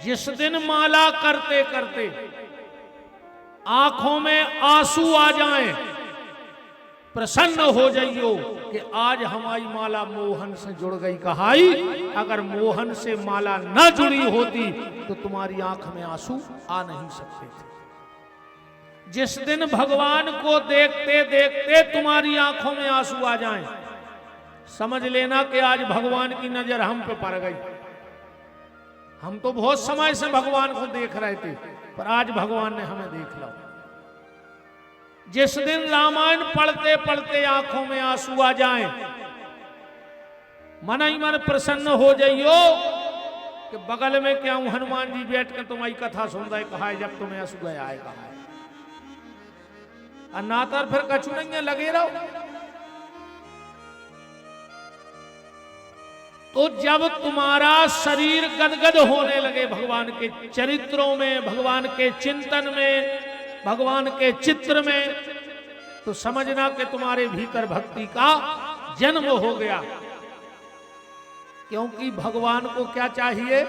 जिस दिन माला करते करते आंखों में आंसू आ जाएं, प्रसन्न हो जाइयो कि आज हमारी माला मोहन से जुड़ गई। कहाई अगर मोहन से माला न जुड़ी होती तो तुम्हारी आंख में आंसू आ नहीं सकते थे। जिस दिन भगवान को देखते देखते तुम्हारी आंखों में आंसू आ जाएं, समझ लेना कि आज भगवान की नजर हम पे पड़ गई। हम तो बहुत समय से भगवान को देख रहे थे, पर आज भगवान ने हमें देख लिया। जिस दिन रामायण पढ़ते पढ़ते आंखों में आंसू आ जाएं, मन ही मन प्रसन्न हो जाइयो कि बगल में क्या हूं हनुमान जी बैठ कर तुम्हारी कथा सुन रहे। कहा है जब तुम्हें आंसू गया आएगा नातर फिर कछु नहीं लगे रहो। तो जब तुम्हारा शरीर गदगद होने लगे भगवान के चरित्रों में, भगवान के चिंतन में, भगवान के चित्र में, तो समझना कि तुम्हारे भीतर भक्ति का जन्म हो गया। क्योंकि भगवान को क्या चाहिए?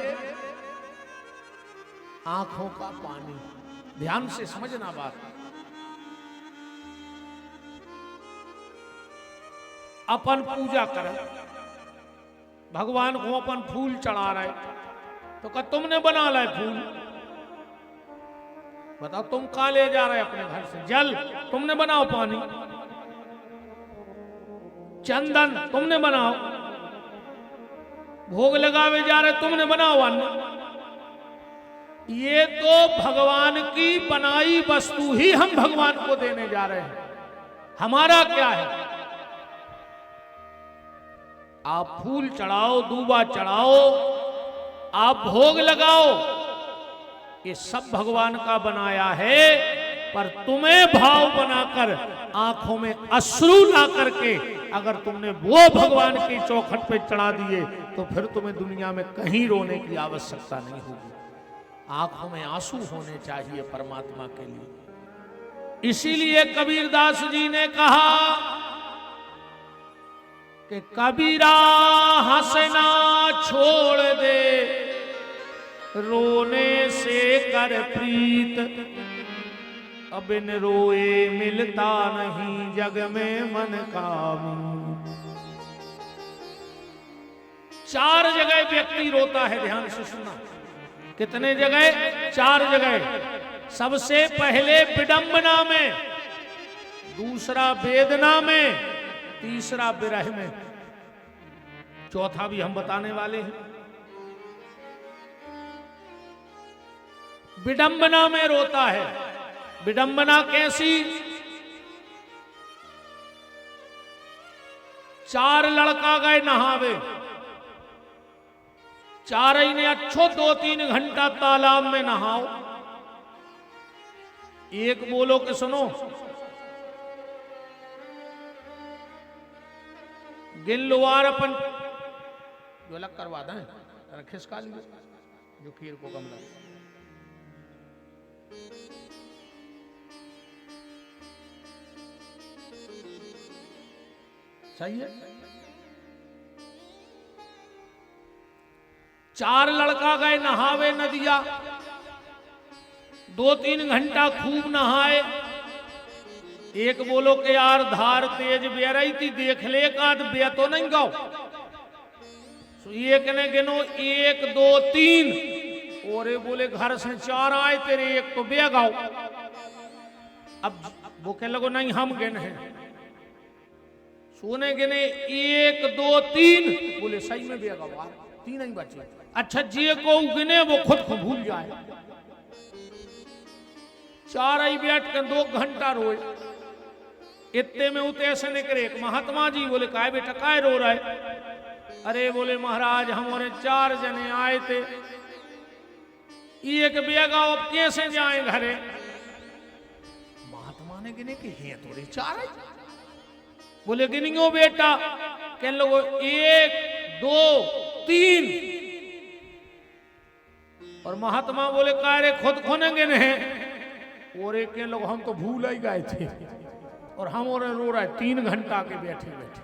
आंखों का पानी। ध्यान से समझना बात। अपन पूजा कर, भगवान को अपन फूल चढ़ा रहे, तो क्या तुमने बना लाए फूल? बताओ तुम कहां ले जा रहे अपने घर से? जल तुमने बनाओ, पानी चंदन तुमने बनाओ, भोग लगावे जा रहे तुमने बनाओ अन्न। ये तो भगवान की बनाई वस्तु ही हम भगवान को देने जा रहे हैं। हमारा क्या है? आप फूल चढ़ाओ, दूबा चढ़ाओ, आप भोग लगाओ, ये सब भगवान का बनाया है। पर तुम्हें भाव बनाकर आंखों में अश्रु ला करके अगर तुमने वो भगवान की चौखट पे चढ़ा दिए तो फिर तुम्हें दुनिया में कहीं रोने की आवश्यकता नहीं होगी। आंखों में आंसू होने चाहिए परमात्मा के लिए। इसीलिए कबीरदास जी ने कहा कि कबीरा हंसना छोड़ दे, रोने से कर प्रीत, अब इन रोए मिलता नहीं जग में मन का मीत। चार जगह व्यक्ति रोता है, ध्यान से सुनना। कितने जगह? चार जगह। सबसे पहले विडंबना में, दूसरा वेदना में, तीसरा विरह में, चौथा भी हम बताने वाले हैं। विडंबना में रोता है। विडंबना कैसी? चार लड़का गए नहावे, चार ही ने अच्छो 2-3 घंटा तालाब में नहाओ। एक बोलो कि सुनो, गिन लो वार अपन जो अलग करवा दें, खिसका लीजिए जो खीर को गमला। सही है। चार लड़का गए नहावे नदिया, 2-3 घंटा खूब नहाए। एक बोलो कि यार धार तेज बह रही थी, देख ले का बे तो नहीं गाओ। तो एक ने गिनो 1 2 3, और ये बोले घर से 4 आए तेरे, एक तो बे गाओ। अब वो कह लगो नहीं हम गिन हैं। सोने गिने 1 2 3, बोले सही में बे गाओ, 3 ही बचे। अच्छा जे को गिने वो खुद को भूल जाए। 4 ही बैठ कर 2 घंटा रोए। इतने में उते ऐसे निकले एक महात्मा जी, बोले काय बेटा काय रो रहा है? अरे बोले महाराज हमारे 4 जने आए थे, एक बेगा अब कैसे जाए घरे? महात्मा ने गिने कि हैं थोड़े 4 है। बोले गिनियो बेटा, कह लो 1 2 3, और महात्मा बोले काय रे खुद खोने गिने हैं? और एक लोग हम तो भूल ही गए थे, और हम और रो रहा है 3 घंटा के बैठे बैठे।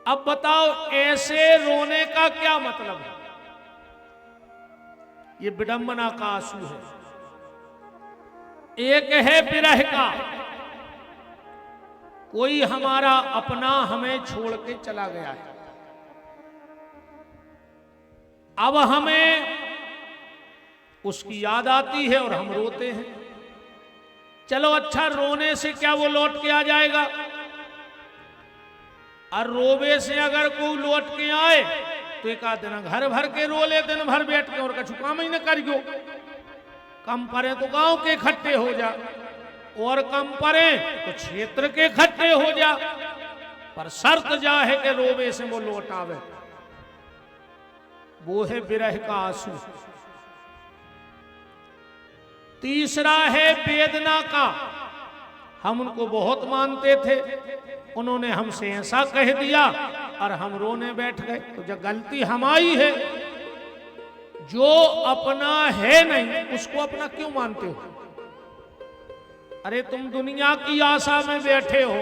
अब बताओ ऐसे रोने का क्या मतलब है? ये विडंबना का आंसू है। एक है विरह का, कोई हमारा अपना हमें छोड़ के चला गया है, अब हमें उसकी याद आती है और हम रोते हैं। चलो अच्छा, रोने से क्या वो लौट के आ जाएगा? और रोवे से अगर कोई लौट के आए तो एक आध दिन घर भर के रो ले, दिन भर बैठ के, और कछु काम ही न करियो। कम परे तो गांव के इकट्ठे हो जा, और कम परे तो क्षेत्र के इकट्ठे हो जा, पर शर्त जा है कि रोवे से वो लौट आवे। वो है विरह का आंसू। तीसरा है वेदना का। हम उनको बहुत मानते थे, उन्होंने हमसे ऐसा कह दिया और हम रोने बैठ गए। तो जब गलती हमारी है, जो अपना है नहीं उसको अपना क्यों मानते हो? अरे तुम दुनिया की आशा में बैठे हो,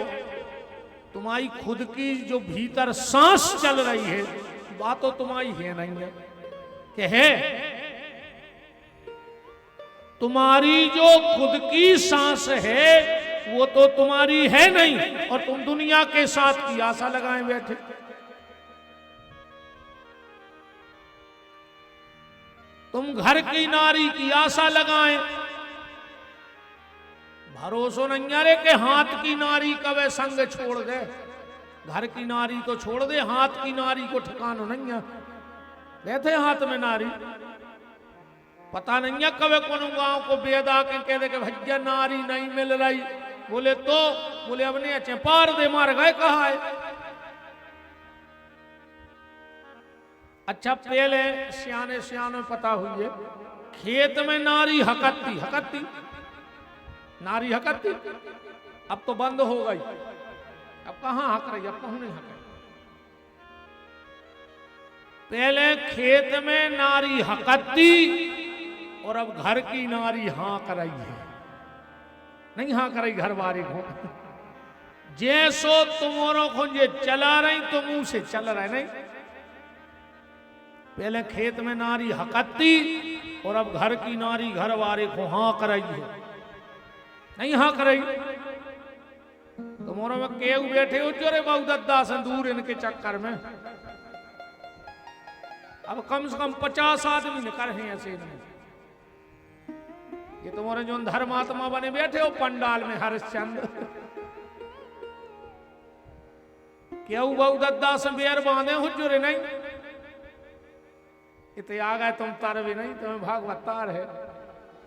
तुम्हारी खुद की जो भीतर सांस चल रही है बात तो तुम्हारी है नहीं है कि है? तुम्हारी जो खुद की सांस है वो तो तुम्हारी है नहीं, और तुम दुनिया के साथ की आशा लगाए बैठे। तुम घर की नारी की आशा लगाए, भरोसा नहीं अरे के हाथ की नारी कवे संग छोड़ दे। घर की नारी तो छोड़ दे, हाथ की नारी को ठिकाना नहीं है। बैठे हाथ में नारी, पता नहीं है कवे कौन गांव को बेद आके कह दे कि भैया नारी नहीं मिल रही। बोले तो बोले अब नहीं अच्छे पार दे, मार गए कहा है। अच्छा पहले सियाने सियाने पता हुई है, खेत में नारी हकत्ती हकत्ती, नारी हकत्ती। अब तो बंद हो गई, अब कहां हक रही, अब कहूं नहीं हक रही। पहले खेत में नारी हकत्ती और अब घर की नारी हाँक रही है। नहीं हाँक रही घर वाले को, जैसो तुम्हारों को ये चला रही तो मुंह से चल रहा है। नहीं, पहले खेत में नारी हकत्ती और अब घर की नारी घर वाले को हाँक रही है। नहीं हाँक रही। तुम्हारों में केव बैठे हो जो रे बहु दद्दा संदूर इनके चक्कर में। अब कम से कम 50 आदमी निकल हैं ऐसे में। ये तुम्हारे जो धर्मात्मा बने बैठे हो पंडाल में हरिश्चंद्र, क्या बहु दद्दा से बेर बांधे हो जो रे? नहीं, इतने आ गए तुम तार भी नहीं, तुम्हें भागवत तार है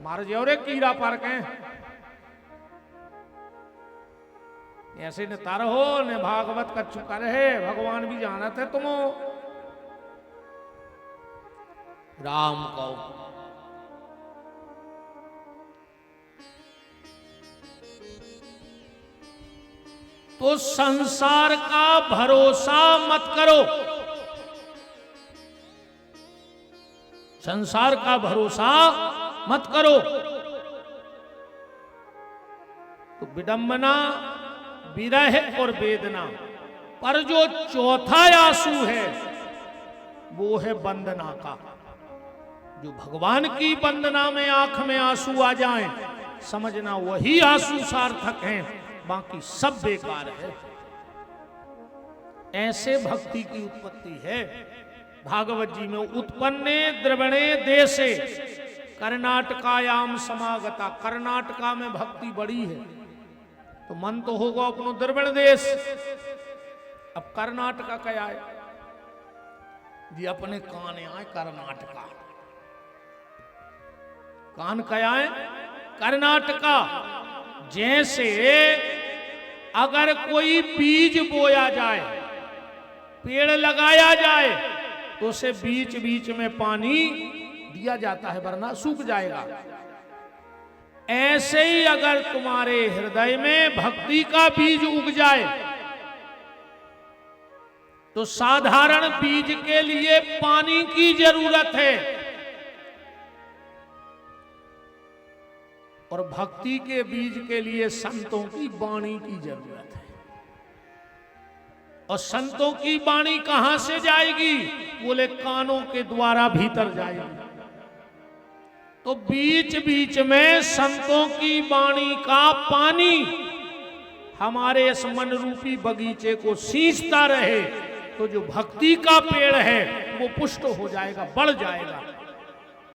मार जो रे कीड़ा पर के। ऐसे न तार हो न भागवत का चुका रहे, भगवान भी जानत है तुम राम को। तो संसार का भरोसा मत करो, संसार का भरोसा मत करो। तो विडंबना, विरह और वेदना, पर जो चौथा आंसू है वो है वंदना का। जो भगवान की वंदना में आंख में आंसू आ जाएं, समझना वही आंसू सार्थक हैं, बाकी सब बेकार है। ऐसे भक्ति की उत्पत्ति है। भागवत जी में उत्पन्ने द्रवणे देशे कर्नाटकायाम समागता। कर्नाटका में भक्ति बड़ी है तो मन तो होगा अपनो द्रविड़ देश। अब कर्नाटका क्या है जी? अपने कान आए कर्नाटका, कान क्या है? कर्नाटका। जैसे अगर कोई बीज बोया जाए, पेड़ लगाया जाए तो उसे बीच बीच में पानी दिया जाता है वरना सूख जाएगा। ऐसे ही अगर तुम्हारे हृदय में भक्ति का बीज उग जाए तो साधारण बीज के लिए पानी की जरूरत है और भक्ति के बीज के लिए संतों की वाणी की जरूरत है। और संतों की वाणी कहां से जाएगी? बोले कानों के द्वारा भीतर जाएगी। तो बीच बीच में संतों की वाणी का पानी हमारे इस मन रूपी बगीचे को सींचता रहे, तो जो भक्ति का पेड़ है वो पुष्ट हो जाएगा, बढ़ जाएगा।